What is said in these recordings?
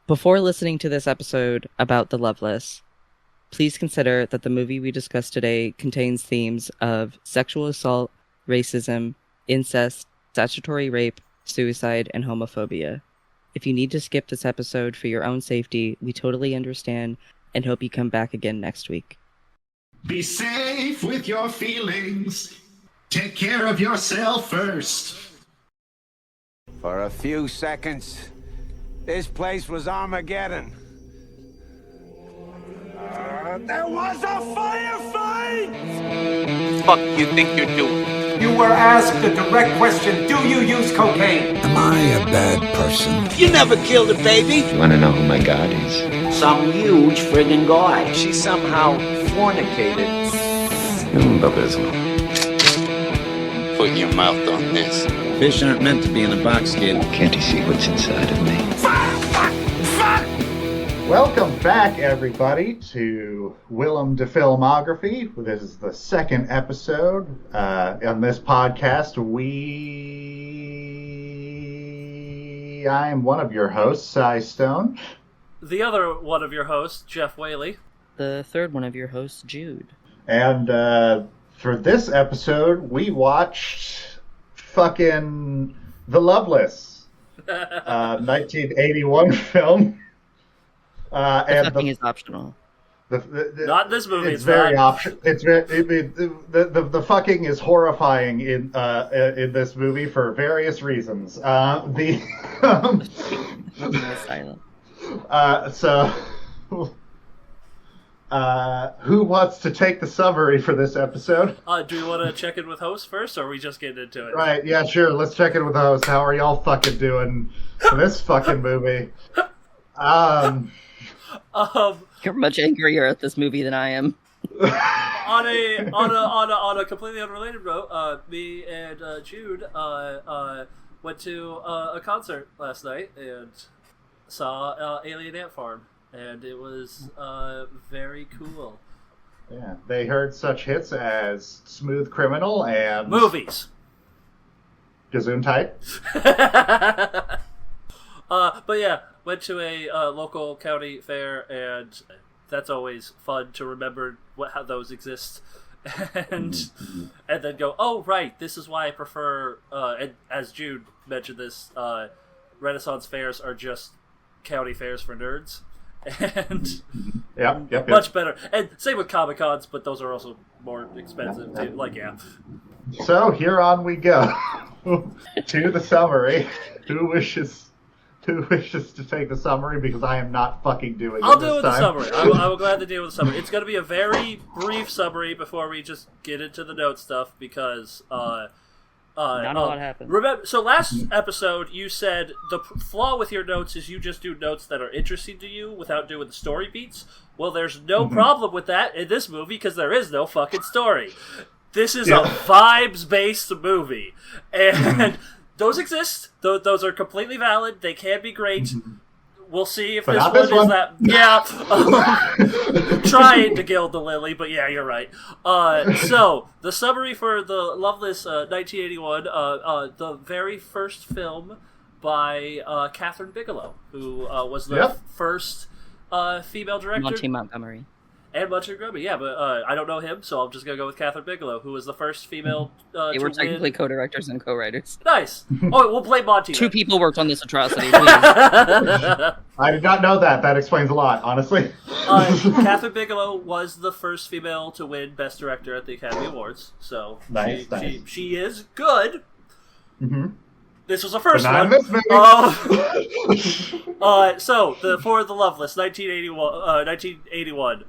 Before listening to this episode about the Loveless, please consider that the movie we discussed today contains themes of sexual assault, racism, incest, statutory rape, suicide, and homophobia. If you need to skip this episode for your own safety, we totally understand and hope you come back again next week. Be safe with your feelings. Take care of yourself first. For a few seconds, this place was Armageddon. There was a firefight! Fuck you think you're doing? You were asked a direct question. Do you use cocaine? Am I a bad person? You never killed a baby. You want to know who my God is? Some huge friggin' guy. She somehow fornicated. Hinduism. Put your mouth on this. Fish aren't meant to be in a box, kid. Can't you see what's inside of me? Welcome back, everybody, to Willem de Filmography. This is the second episode. On this podcast, I am one of your hosts, Cy Stone. The other one of your hosts, Jeff Whaley. The third one of your hosts, Jude. And for this episode, we watched fucking The Loveless, 1981 film. And nothing is optional. Not in this movie. It's very optional. It's very the fucking is horrifying in this movie for various reasons. Who wants to take the summary for this episode? Do we want to check in with hosts first, or are we just getting into it? Right. Yeah. Sure. Let's check in with hosts. How are y'all fucking doing for this fucking movie? You're much angrier at this movie than I am. on a completely unrelated note, me and Jude went to a concert last night and saw Alien Ant Farm, and it was very cool. Yeah, they heard such hits as Smooth Criminal and movies. Gesundheit. But yeah, went to a local county fair, and that's always fun to remember how those exist, and then go, oh right, this is why I prefer. And as Jude mentioned, this Renaissance fairs are just county fairs for nerds, and yep. much better. And same with Comic Cons, but those are also more expensive too. Like So here on we go to the summary. Who wishes to take the summary, because I am not fucking doing it. I'll do it with the summary. I will gladly deal with the summary. It's going to be a very brief summary before we just get into the note stuff, because not a lot happened. Remember, so last episode you said the flaw with your notes is you just do notes that are interesting to you without doing the story beats. Well, there's no problem with that in this movie, because there is no fucking story. This is a vibes-based movie, and those exist. Those are completely valid. They can be great. We'll see if this one is that. Yeah. Trying to gild the lily, but yeah, you're right. So, the summary for the Loveless 1981, the very first film by Catherine Bigelow, who was the first female director. Monty Montgomery. And Montgomery, yeah, but I don't know him, so I'm just going to go with Catherine Bigelow, who was the first female They were technically co-directors and co-writers. Nice. Oh, we'll play Monty. Two people worked on this atrocity. I did not know that. That explains a lot, honestly. Catherine Bigelow was the first female to win Best Director at the Academy Awards, so nice. She is good. Mm-hmm. This was the first one. So, for The Loveless, 1981.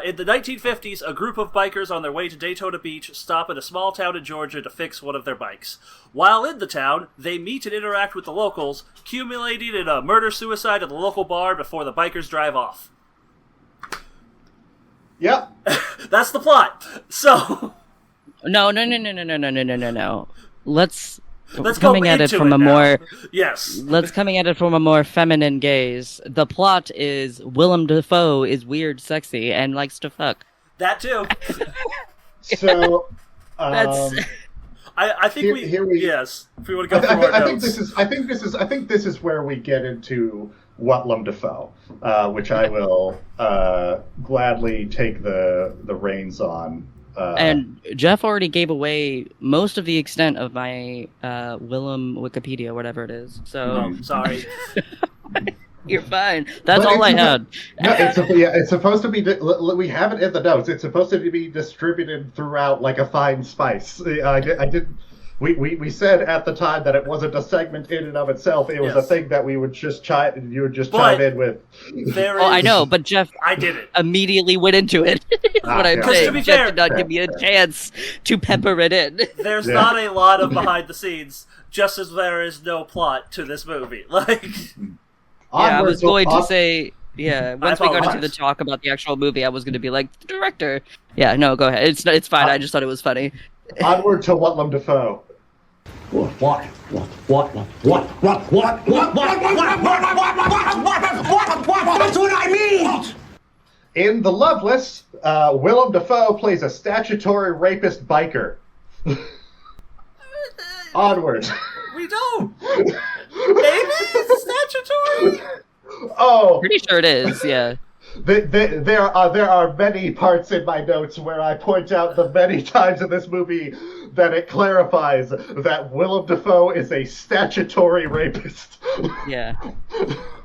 In the 1950s, a group of bikers on their way to Daytona Beach stop at a small town in Georgia to fix one of their bikes. While in the town, they meet and interact with the locals, culminating in a murder-suicide at the local bar before the bikers drive off. Yep. That's the plot. So... No. Let's go coming at it into from it a now. more Yes. Let's coming at it from a more feminine gaze. The plot is Willem Dafoe is weird, sexy, and likes to fuck. That too. So That's I think here we yes. If we want to go through our notes. I think this is where we get into Willem Dafoe, which I will gladly take the reins on. And Jeff already gave away most of the extent of my Willem Wikipedia, whatever it is. So sorry. You're fine. That's all I had. No, it's supposed to be. We have it in the notes. It's supposed to be distributed throughout like a fine spice. I did. We said at the time that it wasn't a segment in and of itself. It was a thing that we would just you would just chime in with. I know, but Jeff, I did it. Immediately went into it. That's what I'm saying. To be Jeff fair, did not give me a chance to pepper it in. There's not a lot of behind the scenes, just as there is no plot to this movie. Like, I was going to say. Yeah, once we got into the apologize. talk about the actual movie, I was going to be like, the director. Yeah, no, go ahead. It's fine. I just thought it was funny. Onward to Willem Dafoe. What? That's what I mean! In The Loveless, Willem Dafoe plays a statutory rapist biker. Onward. we don't. Maybe it's statutory. Oh, Pretty sure it is, yeah. there are many parts in my notes where I point out the many times in this movie that it clarifies that Willem Dafoe is a statutory rapist. Yeah.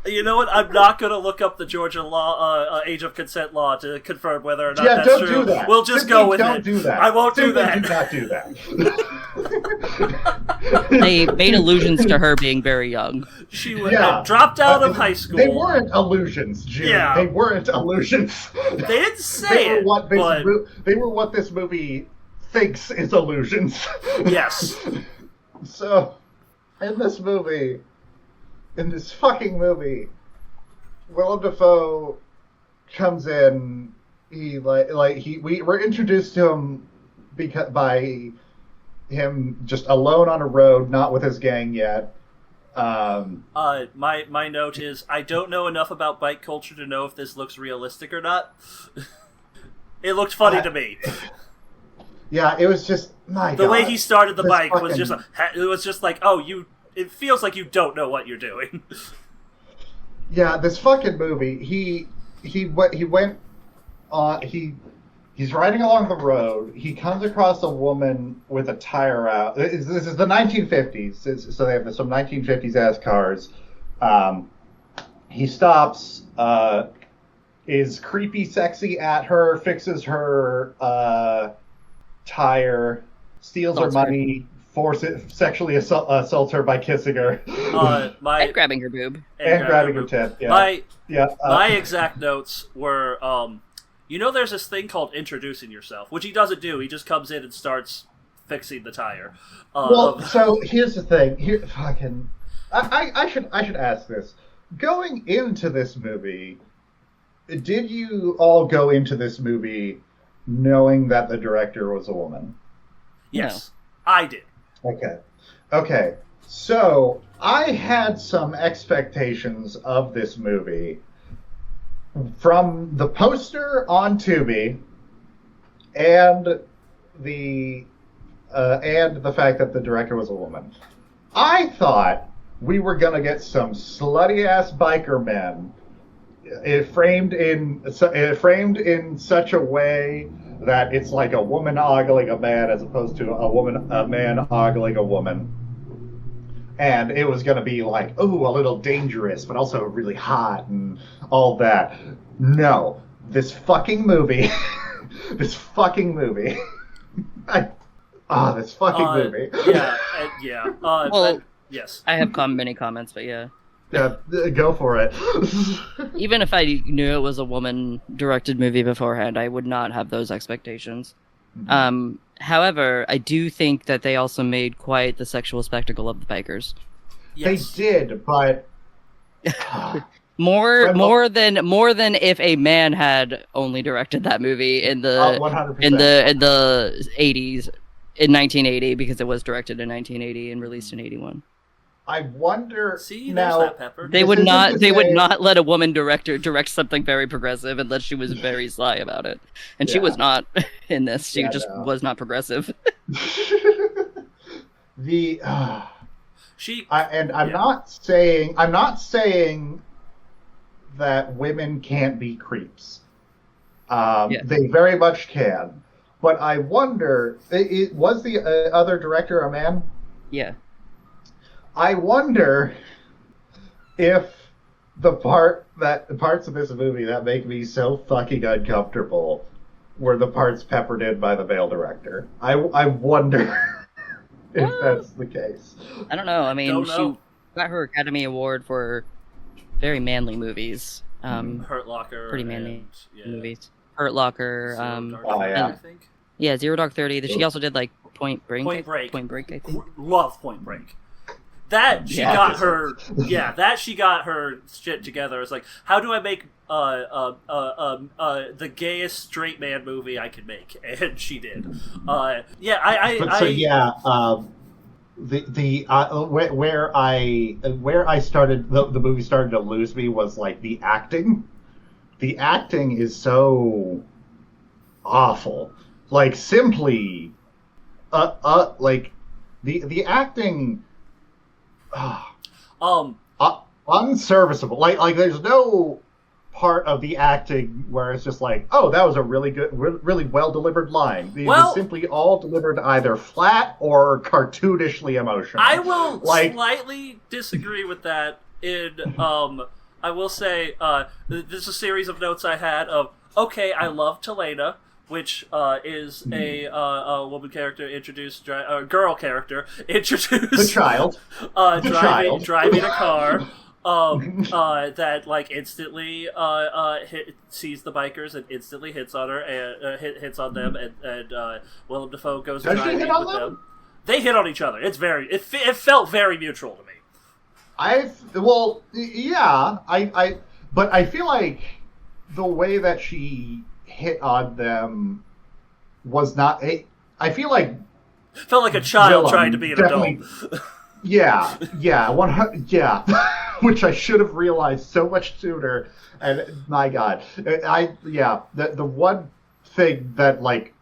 You know what? I'm not going to look up the Georgia law, age of consent law, to confirm whether or not that's don't true. do that. We'll just Simply go with don't it. do that. I won't Simply do that. Do not do that. They made allusions to her being very young. She had dropped out of high school. They weren't illusions, Jim. Yeah. They weren't illusions. They didn't say They were what this movie thinks is illusions. Yes. So, in this fucking movie, Willem Dafoe comes in. We're introduced to him by him just alone on a road, not with his gang yet. My note is, I don't know enough about bike culture to know if this looks realistic or not. It looked funny to me. Yeah, it was just the way he started the bike was just like, it feels like you don't know what you're doing. Yeah, this fucking movie. He's riding along the road. He comes across a woman with a tire out. This is the 1950s, so they have some 1950s ass cars. He stops, is creepy sexy at her, fixes her tire, steals her money, sexually assaults her by kissing her, and grabbing her boob, and grabbing her tit. Yeah, my exact notes were. There's this thing called introducing yourself, which he doesn't do. He just comes in and starts fixing the tire. So here's the thing. I should ask this. Going into this movie, did you all go into this movie knowing that the director was a woman? Yes, no. I did. Okay. So I had some expectations of this movie from the poster on Tubi and the fact that the director was a woman. I thought we were gonna get some slutty ass biker men, framed in such a way that it's like a woman ogling a man as opposed to a man ogling a woman. And it was going to be like, a little dangerous, but also really hot and all that. No. This fucking movie. This fucking movie. Well, yes. I have many comments, but yeah. Yeah, go for it. Even if I knew it was a woman-directed movie beforehand, I would not have those expectations. Mm-hmm. However, I do think that they also made quite the sexual spectacle of the bikers. Yes. They did, but more than if a man had only directed that movie in the 100%. in the 80s, in 1980, because it was directed in 1980 and released in 81. I wonder. See, now, there's that pepper. They would not let a woman director direct something very progressive unless she was very sly about it, and she was not in this. She was not progressive. I'm not saying that women can't be creeps. They very much can. But I wonder, was the other director a man? Yeah. I wonder if the parts of this movie that make me so fucking uncomfortable were the parts peppered in by the male director. I wonder if that's the case. I don't know. I mean, she got her Academy Award for very manly movies. Hurt Locker. Pretty manly movies. Hurt Locker. I think. Yeah, Zero Dark 30. She also did like Point Break. Point Break, I think. Love Point Break. That she got her. Yeah, that she got her shit together. It's like, how do I make the gayest straight man movie I can make? And she did. Where I started, the movie started to lose me was like the acting. The acting is so awful. Like simply, like the acting, unserviceable. Like there's no part of the acting where it's just like, oh, that was a really good, really well delivered line. These are simply all delivered either flat or cartoonishly emotional. I will slightly disagree with that. I will say, this is a series of notes I had of, okay, I love Telena, which is a woman character introduced, girl character introduced. The child. Driving a car. That like instantly sees the bikers and instantly hits on her and hits on them, and Willem Dafoe goes driving with them. They hit on each other. It felt very mutual to me. But I feel like the way that she hit on them was not. I feel like felt like a child trying to be an adult. Yeah, 100. Yeah, which I should have realized so much sooner. And my God, the one thing that like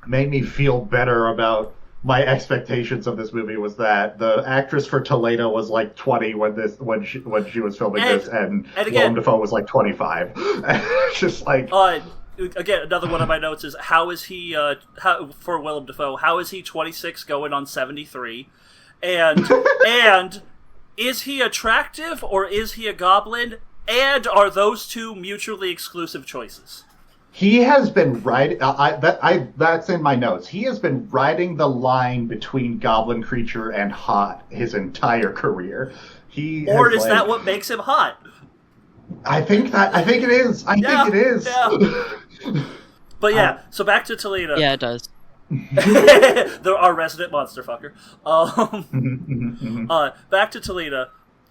made me feel better about my expectations of this movie was that the actress for Toledo was like 20 when she was filming this, and Willem Dafoe was like 25. It's just like. Again, another one of my notes is how is he for Willem Dafoe? How is he 26 going on 73? And is he attractive or is he a goblin? And are those two mutually exclusive choices? He has been riding. That's in my notes. He has been riding the line between goblin creature and hot his entire career. Or is that what makes him hot? I think it is. I think it is. Yeah. But yeah, so back to Toledo. Yeah, it does. Our resident monster fucker. Back to Toledo.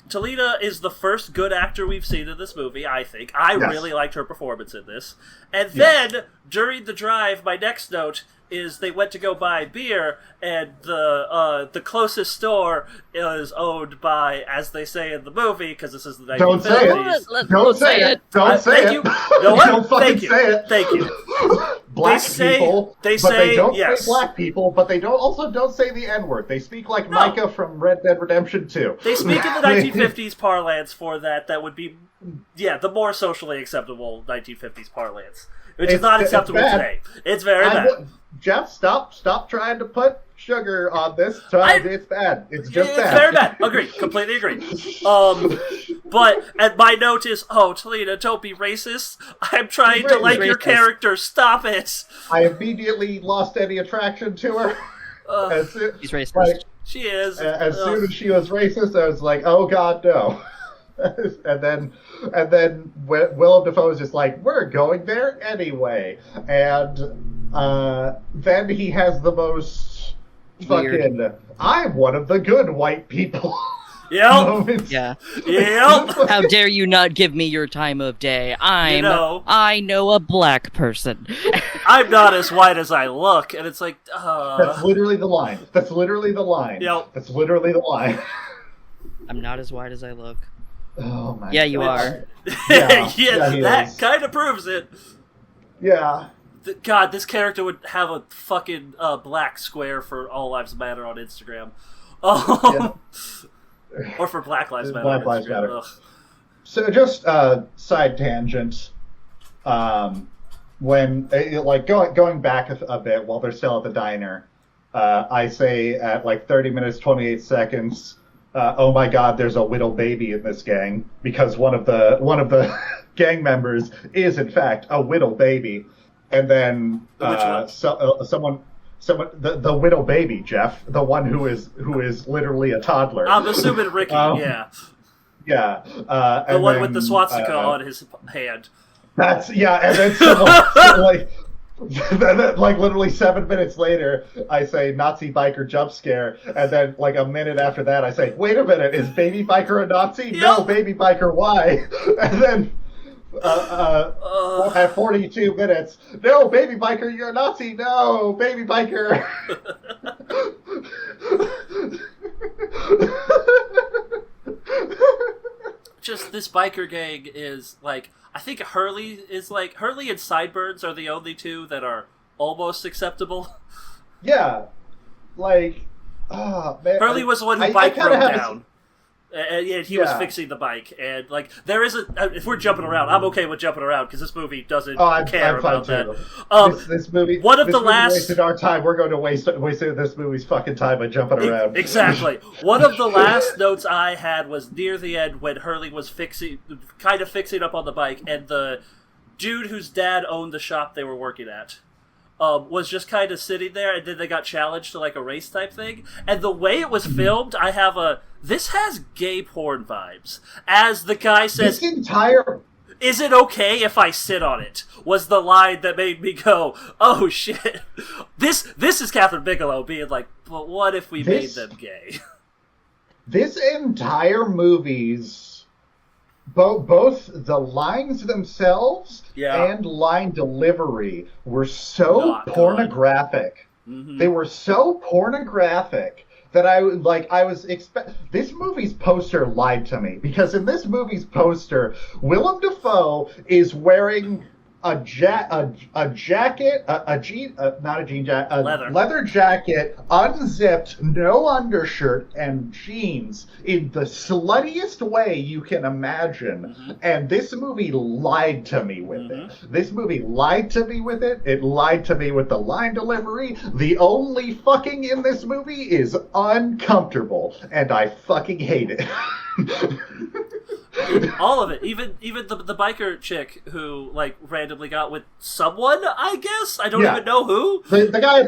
Toledo is the first good actor we've seen in this movie, I think. I really liked her performance in this. And then, during the drive, my next note is they went to go buy beer, and the closest store is owned by, as they say in the movie, because this is the 1950s. Don't say it. Don't say it. Don't say it. You know what? Don't fucking say it. Thank you. Black people, they don't yes. say black people, but they don't say the N-word. They speak like Micah from Red Dead Redemption 2. They speak in the 1950s parlance for that would be, the more socially acceptable 1950s parlance, which is not acceptable today. It's very bad. Jeff, stop trying to put sugar on this. It's bad. It's just bad. It's very bad. Agree. Completely agree. And my note is, Toledo, don't be racist. I'm trying to like your character. Stop it. I immediately lost any attraction to her. She's racist. Like, she is. As soon as she was racist, I was like, oh God, no. and then Willem Dafoe is just like, we're going there anyway. And then he has the most weird. fucking, I'm one of the good white people. Yep. moments. Yeah. Yep. How dare you not give me your time of day? I know a black person. I'm not as white as I look, and it's like, That's literally the line. Yep. That's literally the line. I'm not as white as I look. Oh my. Yeah, you are. Yeah, that is. kind of proves it. Yeah. God, this character would have a fucking black square for All Lives Matter on Instagram. Or for Black Lives Matter. Black Lives Matter. So just side tangent. When like going back a bit while they're still at the diner, I say at like 30 minutes 28 seconds, oh my God, there's a little baby in this gang, because one of the gang members is in fact a little baby, and then someone. The widow baby, Jeff, the one who is literally a toddler. I'm assuming Ricky. Yeah. Yeah. The one with the swastika on his hand. And then someone like literally 7 minutes later, I say Nazi biker jump scare, and then like a minute after that, I say, wait a minute, is baby biker a Nazi? Yep. No, baby biker, why? And then. At 42 minutes, no, baby biker, you're a Nazi. No, baby biker. Just this biker gang is like, I think Hurley and Sideburns are the only two that are almost acceptable. Yeah, like, oh man, Hurley was the one who bike broke down. And he was fixing the bike, and like there is if we're jumping around, I'm okay with jumping around because this movie doesn't care about that. This movie, wasted our time. We're going to waste this movie's fucking time by jumping around. Exactly. One of the last notes I had was near the end when Hurley was fixing up on the bike, and the dude whose dad owned the shop they were working at. Was just kind of sitting there, and then they got challenged to like a race type thing. And the way it was filmed, I have this has gay porn vibes. As the guy says, "Is it okay if I sit on it?" was the line that made me go, "Oh shit!" This is Catherine Bigelow being like, "But what if we made them gay?" This entire movie's. Both the lines themselves and line delivery were so pornographic. Mm-hmm. They were so pornographic that this movie's poster lied to me, because in this movie's poster, Willem Dafoe is wearing a leather jacket, unzipped, no undershirt, and jeans in the sluttiest way you can imagine. Mm-hmm. And this movie lied to me with it. This movie lied to me with it. It lied to me with the line delivery. The only fucking in this movie is uncomfortable, and I fucking hate it. All of it, even the biker chick who like randomly got with someone. I guess I don't even know who. The guy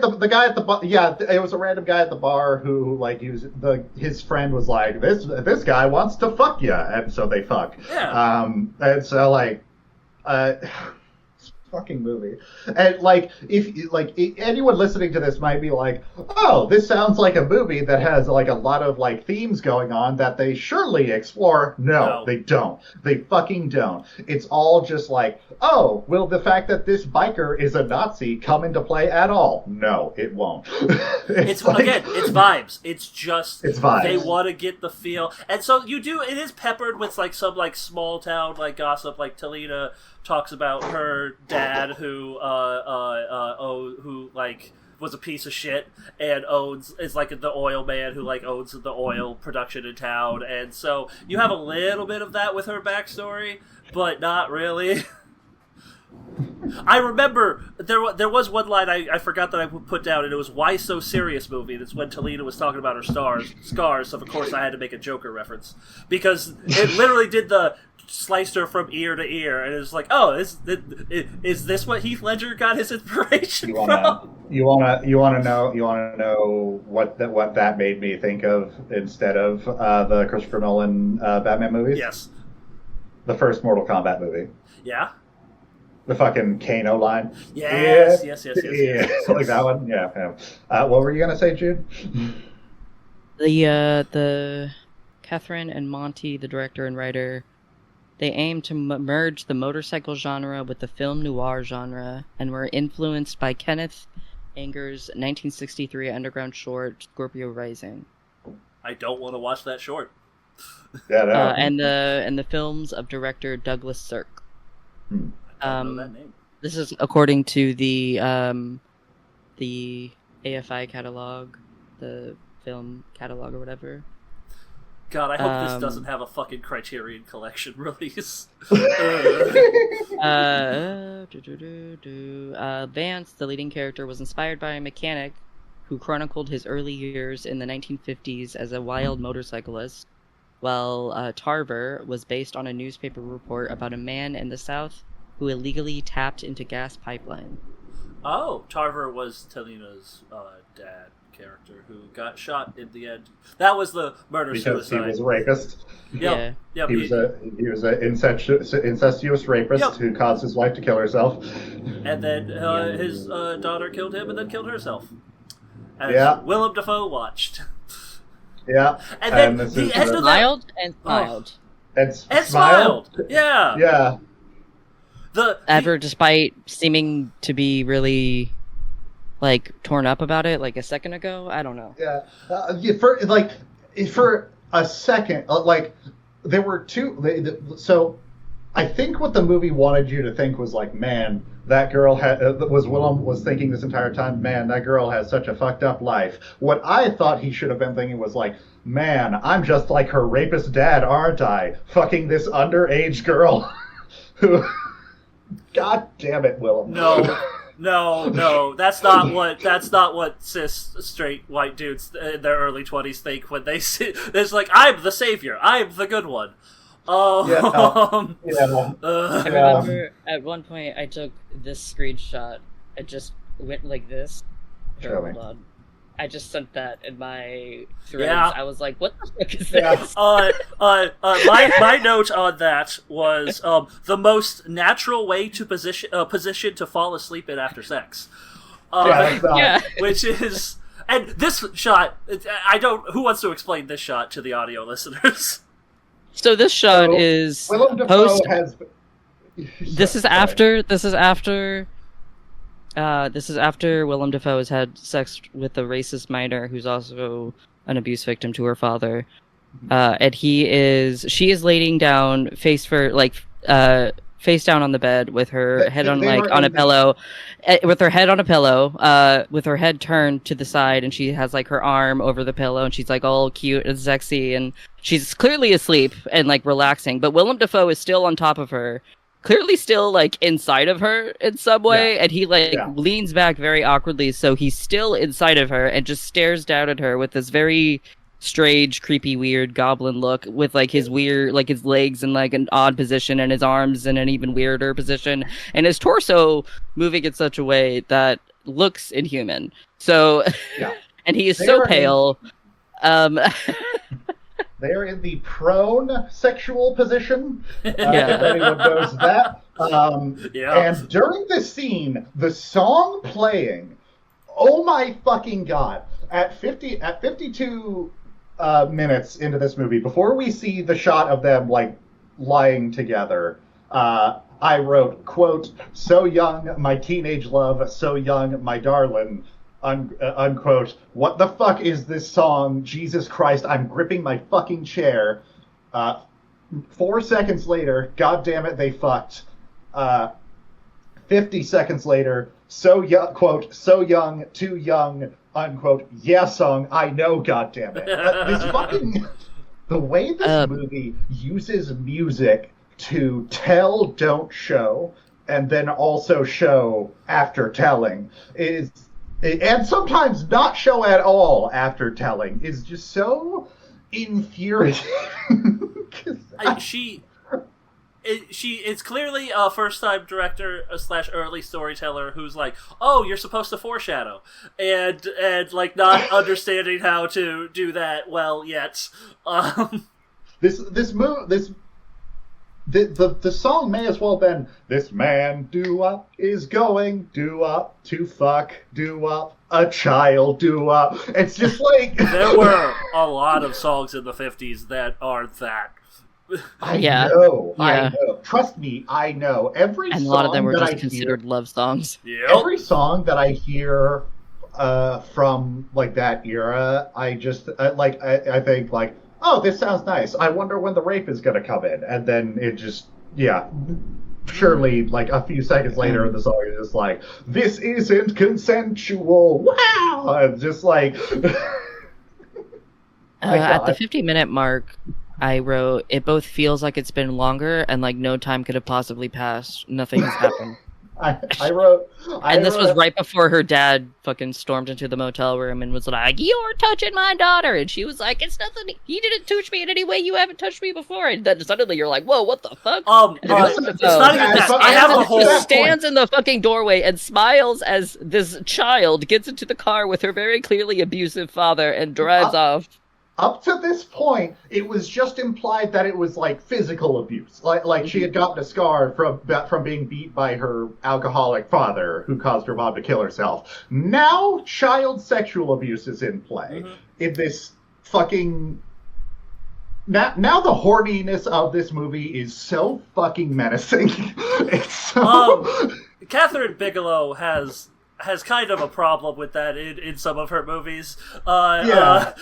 at the bar. Yeah, it was a random guy at the bar who like his friend was like, this guy wants to fuck you, and so they fuck. Yeah. And so like, fucking movie. And like, if anyone listening to this might be like, oh, this sounds like a movie that has like a lot of like themes going on that they surely explore. No, they don't. They fucking don't. It's all just like, oh, will the fact that this biker is a Nazi come into play at all? No, it won't. it's vibes. It's vibes. They want to get the feel, and so it is peppered with like some like small town like gossip, like Talina talks about her dad who like was a piece of shit and is like the oil man who like owns the oil production in town, and so you have a little bit of that with her backstory, but not really. I remember there was one line I forgot that I put down, and it was "Why So Serious" movie. That's when Talina was talking about her scars. So of course I had to make a Joker reference because it literally did the sliced her from ear to ear, and it was like, oh, is this what Heath Ledger got his inspiration from? You wanna know what that made me think of instead of the Christopher Nolan Batman movies? Yes. The first Mortal Kombat movie. Yeah. The fucking Kano line. Yes. Like that one. Yeah. What were you gonna say, Jude? The Catherine and Monty, the director and writer, they aimed to merge the motorcycle genre with the film noir genre, and were influenced by Kenneth Anger's 1963 underground short Scorpio Rising. I don't want to watch that short. Yeah, no. And the films of director Douglas Sirk. I don't know that name. This is according to the AFI catalog, the film catalog or whatever. God, I hope this doesn't have a fucking Criterion Collection release. Vance, the leading character, was inspired by a mechanic who chronicled his early years in the 1950s as a wild motorcyclist, while Tarver was based on a newspaper report about a man in the South who illegally tapped into gas pipeline. Oh, Tarver was Talina's dad character who got shot in the end. That was the murder-suicide. Because he was a rapist. Yep. Yeah. He was an incestuous rapist who caused his wife to kill herself. And then his daughter killed him and then killed herself. As Willem Dafoe watched. Yeah. And then the end of that... Smiled and smiled. And smiled. Yeah. Yeah. Ever, despite seeming to be really, like, torn up about it, like, a second ago? I don't know. Yeah. For a second, there were two... So, I think what the movie wanted you to think was like, man, that girl Willem was thinking this entire time, man, that girl has such a fucked up life. What I thought he should have been thinking was like, man, I'm just like her rapist dad, aren't I? Fucking this underage girl who... God damn it, Willem. No, that's not what cis straight white dudes in their early 20s think when they see. It's like, I'm the savior, I'm the good one. I remember at one point I took this screenshot. I just went like this. Hold on. I just sent that in my threads. Yeah. I was like, what the fuck is this? My note on that was the most natural way to position to fall asleep in after sex. Which is... And this shot, who wants to explain this shot to the audio listeners? So this shot is Willem Dafoe has... This is after Willem Dafoe has had sex with a racist minor who's also an abuse victim to her father. And she is laying down face down on the bed with her head on a pillow, with her head turned to the side, and she has like her arm over the pillow, and she's like all cute and sexy, and she's clearly asleep and like relaxing, but Willem Dafoe is still on top of her, clearly still like inside of her in some way, and he leans back very awkwardly, so he's still inside of her and just stares down at her with this very strange, creepy, weird goblin look, with like his weird, like his legs in like an odd position and his arms in an even weirder position, and his torso moving in such a way that looks inhuman. So, and he is so pale. They're in the prone sexual position, if anyone knows that. And during this scene, the song playing, oh my fucking god! At 52 minutes into this movie, before we see the shot of them like lying together, I wrote, quote, "So young, my teenage love, so young, my darling." Unquote. What the fuck is this song? Jesus Christ, I'm gripping my fucking chair. 4 seconds later, god damn it, they fucked. 50 seconds later, so young, quote, so young, too young, unquote, yeah song, I know, god damn it. The way this movie uses music to tell, don't show, and then also show after telling and sometimes not show at all after telling, is just so infuriating. It's clearly a first-time director / early storyteller who's like, oh, you're supposed to foreshadow, and like not understanding how to do that well yet. The song may as well have been, this man doo-wop is going doo-wop to fuck doo-wop a child doo-wop. It's just like... There were a lot of songs in the 50s that are that. I know. Trust me, I know. And a lot of them were just considered love songs. Yep. Every song that I hear from like that era, I just I think like, oh, this sounds nice. I wonder when the rape is going to come in. And then it just, surely, like, a few seconds later, the song is just like, this isn't consensual. Wow! It's just like... my At the God. 50-minute mark, I wrote, it both feels like it's been longer and like no time could have possibly passed. Nothing has happened. I wrote. And this was right before her dad fucking stormed into the motel room and was like, "You're touching my daughter." And she was like, "It's nothing. He didn't touch me in any way. You haven't touched me before." And then suddenly you're like, "Whoa, what the fuck?" It's not even that. I have a whole... He stands in the fucking doorway and smiles as this child gets into the car with her very clearly abusive father and drives off. Up to this point, it was just implied that it was like physical abuse, like she had gotten a scar from being beat by her alcoholic father, who caused her mom to kill herself. Now, child sexual abuse is in play in this fucking. Now the horniness of this movie is so fucking menacing. It's so. Catherine Bigelow has kind of a problem with that in some of her movies. That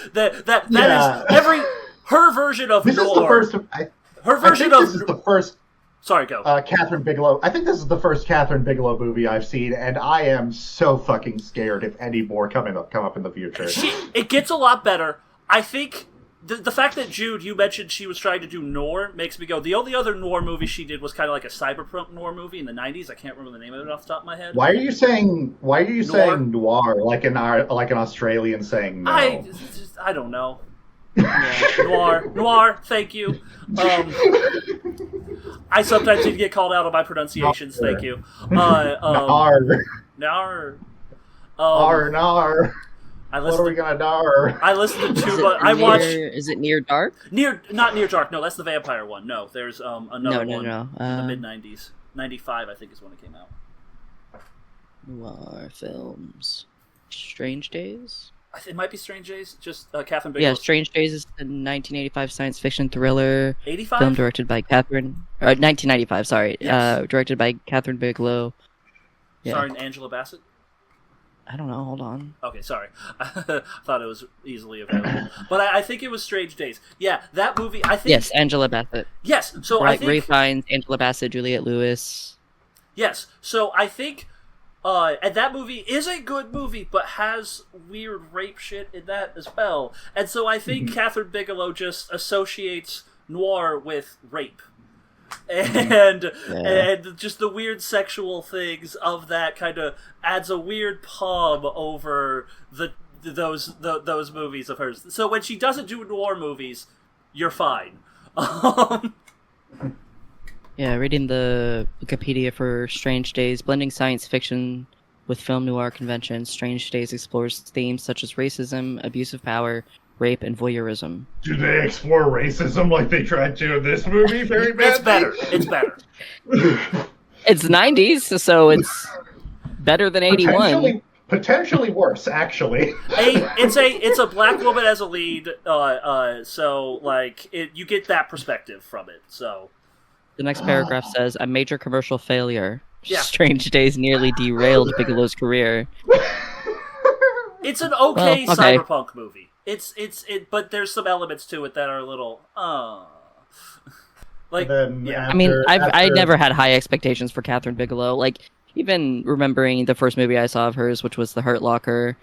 is every her version of this Noir. Is the first. Her version of this is the first. Sorry, go. Catherine Bigelow. I think this is the first Catherine Bigelow movie I've seen, and I am so fucking scared if any more come up in the future. It gets a lot better. I think the fact that Jude, you mentioned she was trying to do noir, makes me go. The only other noir movie she did was kind of like a cyberpunk noir movie in the 90s. I can't remember the name of it off the top of my head. Why are you saying noir like an Australian saying no? I don't know. Noir. Thank you. I sometimes need to get called out on my pronunciations. Thank you. Nar. Nar. What are we gonna dar? I listened to I watched. Is it Near Dark? Not Near Dark. No, that's the vampire one. No, there's another one in the mid 90s. 95, I think, is when it came out. Noir films. Strange Days. It might be Strange Days. Just Catherine Bigelow. Yeah, Strange Days is the 1985 science fiction thriller. 85? Film directed by 1995. Sorry, yes. Directed by Catherine Bigelow. Yeah. Starring Angela Bassett. I don't know. Hold on. Okay, sorry. I thought it was easily available, but I think it was Strange Days. Yeah, that movie. I think yes, Angela Bassett. Yes, so right, I think Ray Fiennes, Angela Bassett, Juliette Lewis. Yes, so I think, and that movie is a good movie, but has weird rape shit in that as well. And so I think Catherine Bigelow just associates noir with rape. And just the weird sexual things of that kind of adds a weird pub over those movies of hers. So when she doesn't do noir movies, you're fine. Yeah, reading the Wikipedia for Strange Days, blending science fiction with film noir conventions, Strange Days explores themes such as racism, abuse of power, rape, and voyeurism. Do they explore racism like they tried to in this movie very badly? It's better. It's 90s, so it's better than 81. Potentially worse, actually. It's a black woman as a lead, so like you get that perspective from it. So the next paragraph says, "A major commercial failure. Yeah. Strange Days nearly derailed Bigelow's career." It's an okay cyberpunk movie. But there's some elements to it that are a little, like, yeah. I mean, I never had high expectations for Catherine Bigelow. Like, even remembering the first movie I saw of hers, which was The Hurt Locker,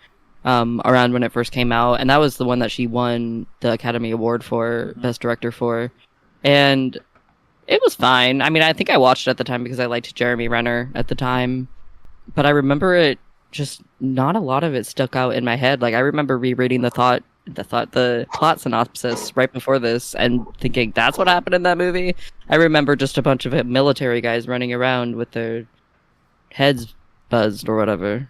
around when it first came out, and that was the one that she won the Academy Award for Best Director for, and it was fine. I mean, I think I watched it at the time because I liked Jeremy Renner at the time, but I remember it just not a lot of it stuck out in my head. Like, I remember rereading the plot synopsis right before this and thinking that's what happened in that movie. I remember just a bunch of military guys running around with their heads buzzed or whatever.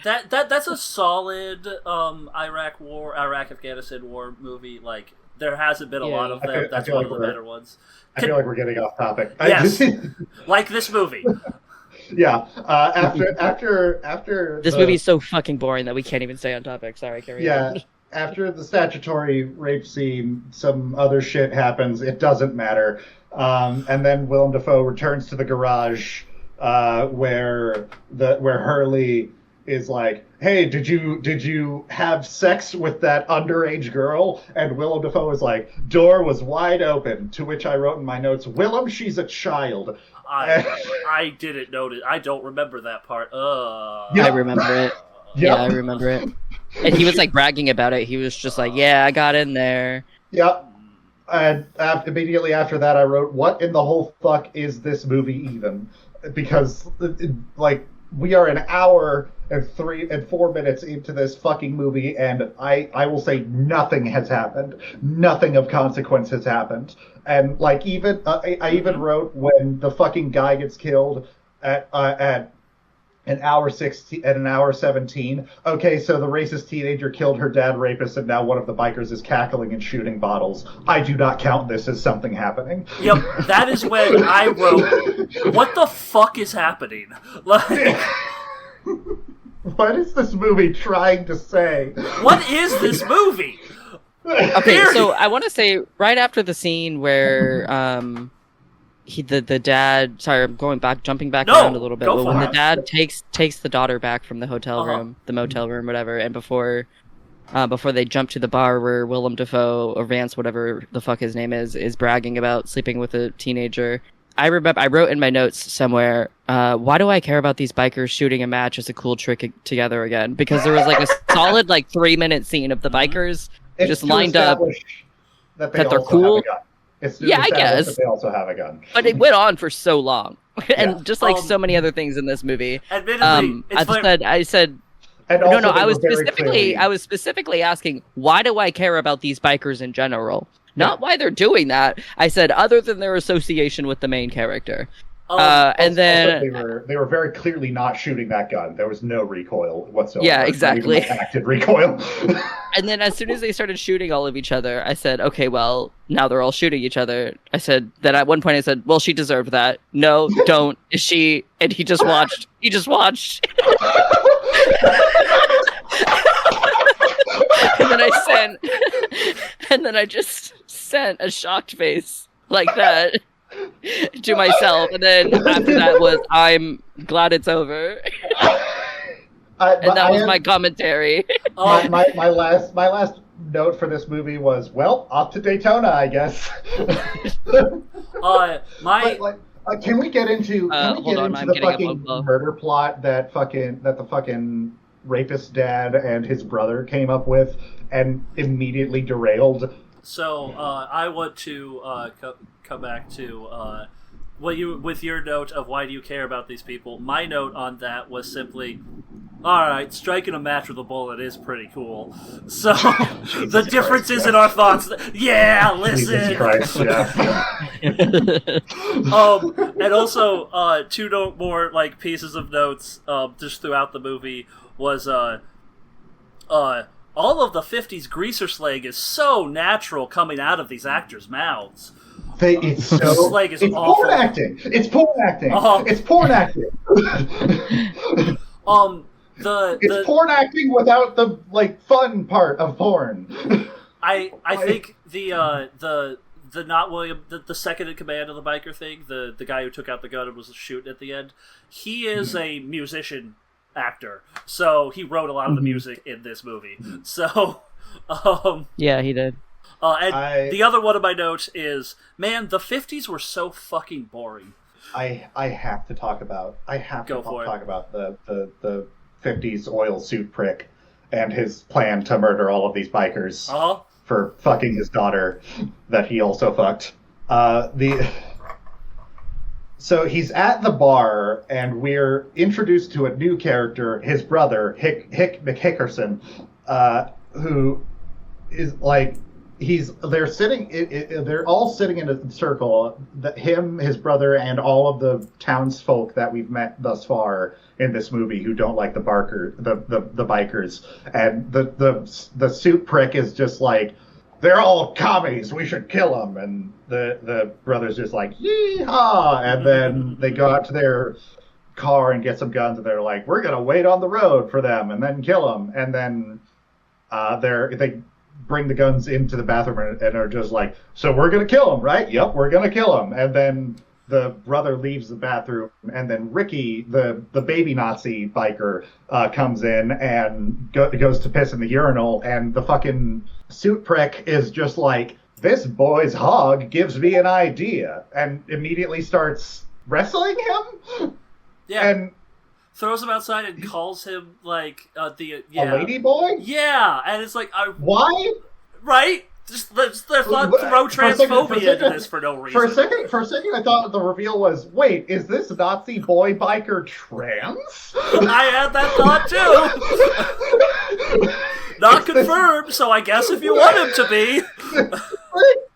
That's a solid Iraq-Afghanistan war movie. Like, there hasn't been a lot of them. That's one of the better ones. I feel like we're getting off topic. Yes, like this movie. Yeah. After this movie is so fucking boring that we can't even stay on topic. Sorry, carry on. After the statutory rape scene, some other shit happens. It doesn't matter. And then Willem Dafoe returns to the garage where Hurley is like, "Hey, did you have sex with that underage girl?" And Willem Dafoe is like, "Door was wide open." To which I wrote in my notes, "Willem, she's a child." I didn't notice. I don't remember that part. I remember it. Yeah, I remember it. And he was like bragging about it. He was just like, "Yeah, I got in there." Yep. And immediately after that, I wrote, "What in the whole fuck is this movie even?" Because like we are an hour and 4 minutes into this fucking movie, and I will say nothing has happened. Nothing of consequence has happened. And like even I even wrote when the fucking guy gets killed at an hour 16 at an hour 17. Okay, so the racist teenager killed her dad rapist, and now one of the bikers is cackling and shooting bottles. I do not count this as something happening. Yep, that is when I wrote, "What the fuck is happening?" Like, what is this movie trying to say? What is this movie? Okay, so I want to say right after the scene where the dad. Sorry, I'm jumping back around a little bit. But when the dad takes the daughter back from the hotel room, the motel room, whatever, and before they jump to the bar where Willem Dafoe or Vance, whatever the fuck his name is bragging about sleeping with a teenager. I wrote in my notes somewhere, why do I care about these bikers shooting a match as a cool trick together again? Because there was like a solid 3-minute scene of the bikers just lined up that they're cool. Yeah, I guess. That they also have a gun. But it went on for so long. And just like so many other things in this movie. Admittedly, I said and no, I was specifically asking, why do I care about these bikers in general? Not why they're doing that. I said, other than their association with the main character. And then they were very clearly not shooting that gun. There was no recoil whatsoever. Yeah, exactly. Acted recoil. And then as soon as they started shooting all of each other, I said, okay, well, now they're all shooting each other. I said, then at one point I said, well, she deserved that. No, don't. Is she? And he just watched. He just watched. And then I just sent a shocked face like that to myself, and then after that was, I'm glad it's over. And that was my commentary. My last note for this movie was, well, off to Daytona, I guess. Can we get into the fucking murder plot that the fucking rapist dad and his brother came up with and immediately derailed? So I want to come back to with your note of why do you care about these people. My note on that was simply, all right, striking a match with a bullet is pretty cool. So the differences in our thoughts. Yeah, listen. Jesus Christ, yeah. And also two more pieces of notes just throughout the movie was all of the 50s greaser slang is so natural coming out of these actors' mouths. It's awful. Porn acting. It's porn acting. It's porn acting. It's porn acting without the fun part of porn. I think the not William, the second in command of the biker thing, the guy who took out the gun and was shooting at the end, he is a musician actor, so he wrote a lot of the music in this movie. So yeah, he did. The other one of my notes is, man, the 50s were so fucking boring. I have to talk about the 50s oil suit prick and his plan to murder all of these bikers for fucking his daughter that he also fucked. So he's at the bar, and we're introduced to a new character, his brother, Hick McHickerson, who is they're all sitting in a circle, him, his brother, and all of the townsfolk that we've met thus far in this movie who don't like the bikers. And the suit prick is just like, they're all commies, we should kill them. And the brother's just like, yee-haw! And then they go out to their car and get some guns, and they're like, we're going to wait on the road for them and then kill them. And then they bring the guns into the bathroom and are just like, so we're going to kill them, right? Yep, we're going to kill them. And then the brother leaves the bathroom, and then Ricky, the baby Nazi biker, comes in and goes to piss in the urinal, and the fucking suit prick is just like, this boy's hog gives me an idea, and immediately starts wrestling him. Yeah. And throws him outside and calls him like a lady boy. Yeah, and it's like, why? Right? Just let's throw transphobia into this for no reason. For a second, I thought the reveal was, wait, is this Nazi boy biker trans? I had that thought too. Not confirmed, so I guess if you want him to be.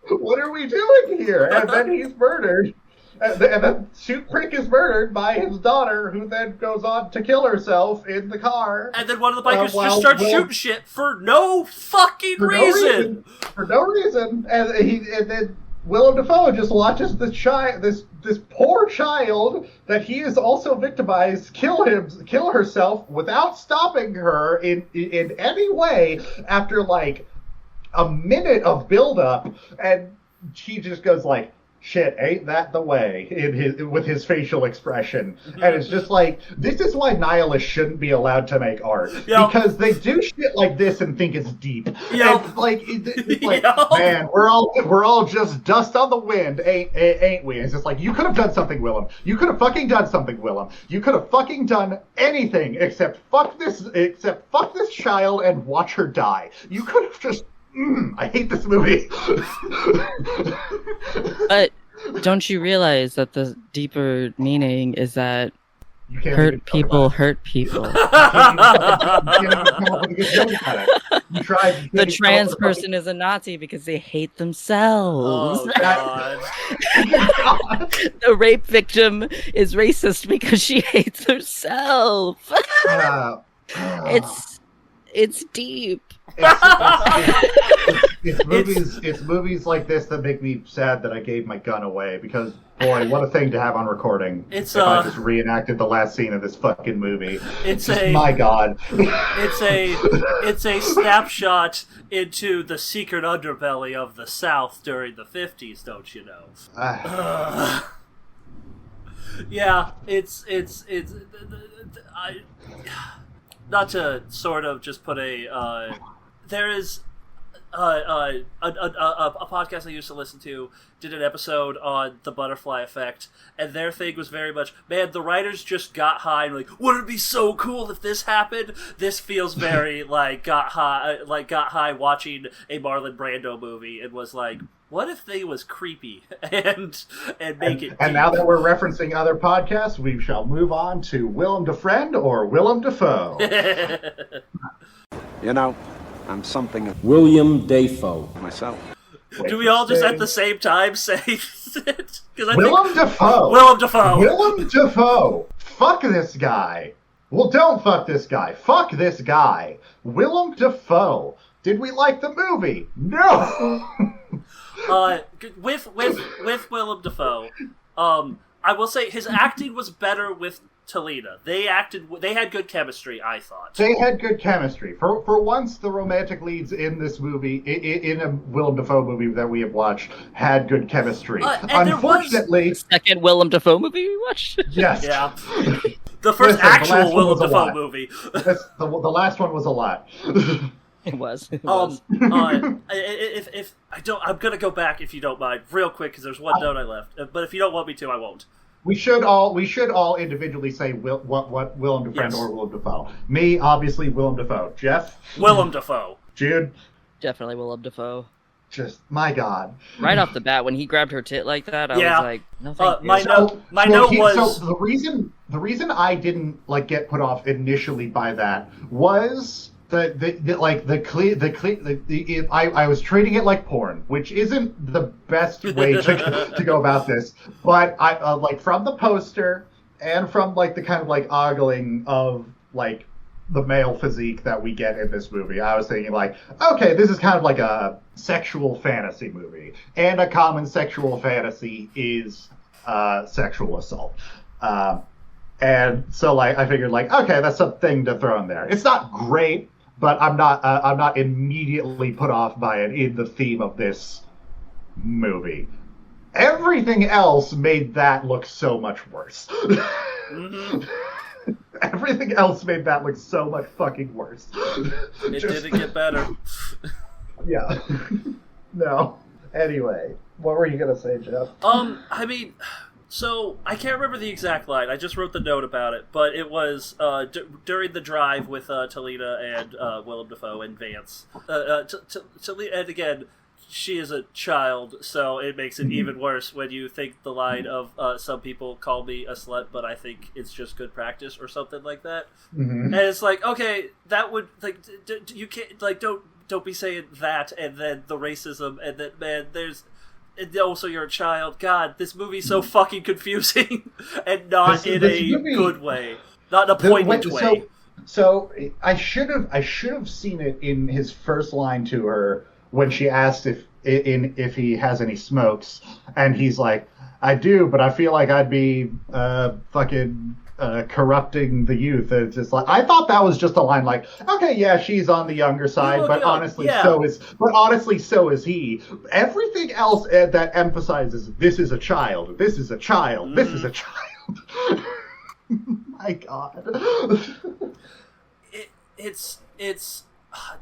What are we doing here? And then he's murdered. And then Shoot Crick is murdered by his daughter, who then goes on to kill herself in the car. And then one of the bikers just starts shooting shit for no fucking reason. For no reason. And then Willem Dafoe just watches this poor child that he is also victimized kill herself without stopping her in any way after like a minute of build-up, and he just goes like, shit, ain't that the way, with his facial expression. And it's just like, this is why nihilists shouldn't be allowed to make art. Yep. Because they do shit like this and think it's deep. Yep. And it's like yep. Man, we're all just dust on the wind, ain't we? And it's just like, you could have done something, Willem. You could have fucking done something, Willem. You could have fucking done anything except fuck this child and watch her die. You could have just I hate this movie. But don't you realize that the deeper meaning is that hurt people hurt people? The trans person is a Nazi because they hate themselves. Oh, God. The rape victim is racist because she hates herself. It's deep. It's movies like this that make me sad that I gave my gun away, because boy, what a thing to have on recording. I just reenacted the last scene of this fucking movie. My God. It's a snapshot into the secret underbelly of the South during the 50s, don't you know? Yeah, not to sort of just put there is a podcast I used to listen to did an episode on the butterfly effect, and their thing was very much, man, the writers just got high and like, wouldn't it be so cool if this happened? This feels very like got high watching a Marlon Brando movie and was like, what if they was creepy and make it? And now that we're referencing other podcasts, we shall move on to Willem Defriend or Willem Dafoe. You know, I'm something of William Dafoe myself. Do we all just at the same time say it? Willem Dafoe. Willem Dafoe. Willem Dafoe. Fuck this guy. Well, don't fuck this guy. Fuck this guy. Willem Dafoe. Did we like the movie? No. With Willem Dafoe, I will say his acting was better with Talina. They had good chemistry, I thought. They had good chemistry. For once, the romantic leads in this movie, in a Willem Dafoe movie that we have watched, had good chemistry. Unfortunately... Second Willem Dafoe movie we watched? Yes. Yeah. The first actual Willem Dafoe movie. The last one was a lot. It was. If I don't, I'm gonna go back if you don't mind, real quick, because there's one note I left. But if you don't want me to, I won't. We should all individually say what Willem Defriend or Willem Dafoe. Me, obviously, Willem Dafoe. Jeff? Willem Dafoe. Jude? Definitely Willem Dafoe. Just, my God. Right off the bat, when he grabbed her tit like that, I was like, no thank you. My note was... So the reason I didn't get put off initially by that was... I was treating it like porn, which isn't the best way to go about this. But I from the poster and from the kind of ogling of the male physique that we get in this movie, I was thinking okay, this is kind of like a sexual fantasy movie, and a common sexual fantasy is sexual assault. And so I figured okay, that's something to throw in there. It's not great, but I'm not immediately put off by it in the theme of this movie. Everything else made that look so much worse. Mm-hmm. Everything else made that look so much fucking worse. It didn't get better. Yeah. No. Anyway, what were you gonna say, Jeff? I mean, So, I can't remember the exact line. I just wrote the note about it, but it was during the drive with Talina and Willem Dafoe and Vance. And again, she is a child, so it makes it even worse when you think the line of some people call me a slut, but I think it's just good practice or something like that. And it's like, okay, that would, like, you can't, like, don't be saying that, and then the racism, and then, man, there's, and also you're a child. God, this movie's so fucking confusing, and not in a good way. Not in a poignant way. So I should have seen it in his first line to her, when she asked if he has any smokes, and he's like, I do, but I feel like I'd be fucking corrupting the youth. It's just like, I thought that was just a line like, okay, yeah, she's on the younger side, but honestly, so is he. Everything else that emphasizes this is a child, this is a child, this is a child. My God. It's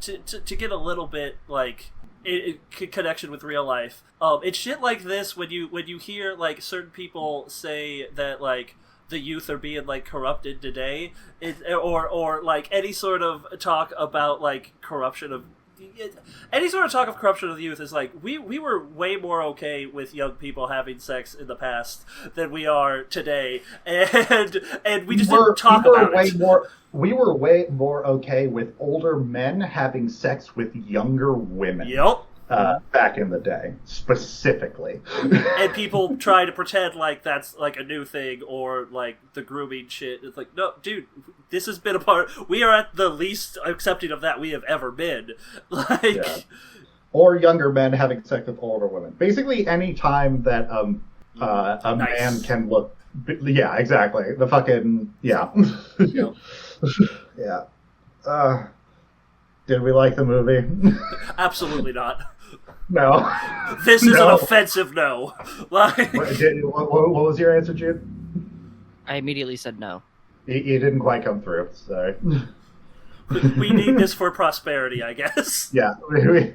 to get a little bit like connection with real life. It's shit like this when you hear like certain people say that like the youth are being like corrupted today, or like any sort of talk about like corruption of. Any sort of talk of corruption of the youth is like we were way more okay with young people having sex in the past than we are today, and we just didn't talk about it. We were way more okay with older men having sex with younger women. Yep. Back in the day, specifically. And people try to pretend like that's like a new thing or like the grooming shit. It's like, no, dude, this has been a part. We are at the least accepting of that we have ever been. Like, yeah. Or younger men having sex with older women. Basically, any time that a man can look. Yeah, exactly. The fucking yeah. Yeah. Did we like the movie? Absolutely not. No. This is an offensive no. Like, what was your answer, Jude? I immediately said no. You didn't quite come through, sorry. We need this for prosperity, I guess. Yeah,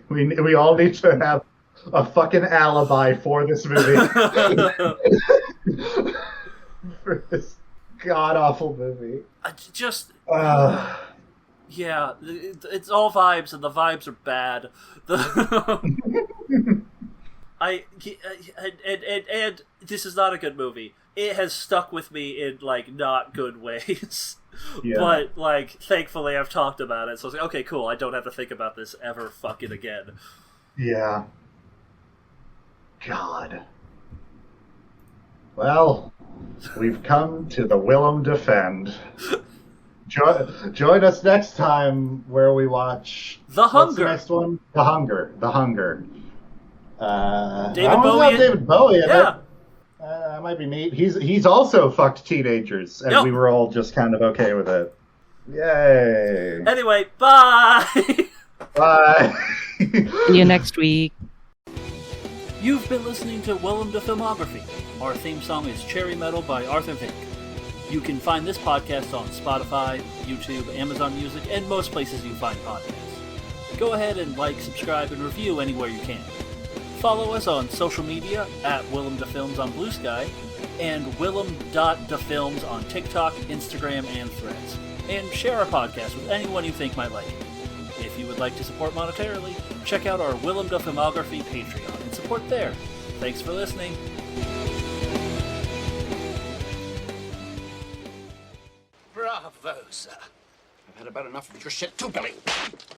we all need to have a fucking alibi for this movie. For this god-awful movie. Yeah, it's all vibes, and the vibes are bad. And this is not a good movie. It has stuck with me in like not good ways. Yeah. But like, thankfully, I've talked about it, so I was like, okay, cool. I don't have to think about this ever fucking again. Yeah. God. Well, we've come to the Willem Defend. Join us next time where we watch The Hunger. What's the next one? The Hunger. David Bowie. David Bowie in yeah. it. That might be neat. He's also fucked teenagers, and we were all just kind of okay with it. Yay! Anyway, bye. Bye. See you next week. You've been listening to Willem the Filmography. Our theme song is Cherry Metal by Arthur Vick. You can find this podcast on Spotify, YouTube, Amazon Music, and most places you find podcasts. Go ahead and like, subscribe, and review anywhere you can. Follow us on social media at WillemDaFilms on Blue Sky and Willem.DaFilms on TikTok, Instagram, and Threads. And share our podcast with anyone you think might like it. If you would like to support monetarily, check out our Willem the Filmography Patreon and support there. Thanks for listening. Bravo, sir. I've had about enough of your shit too, Billy.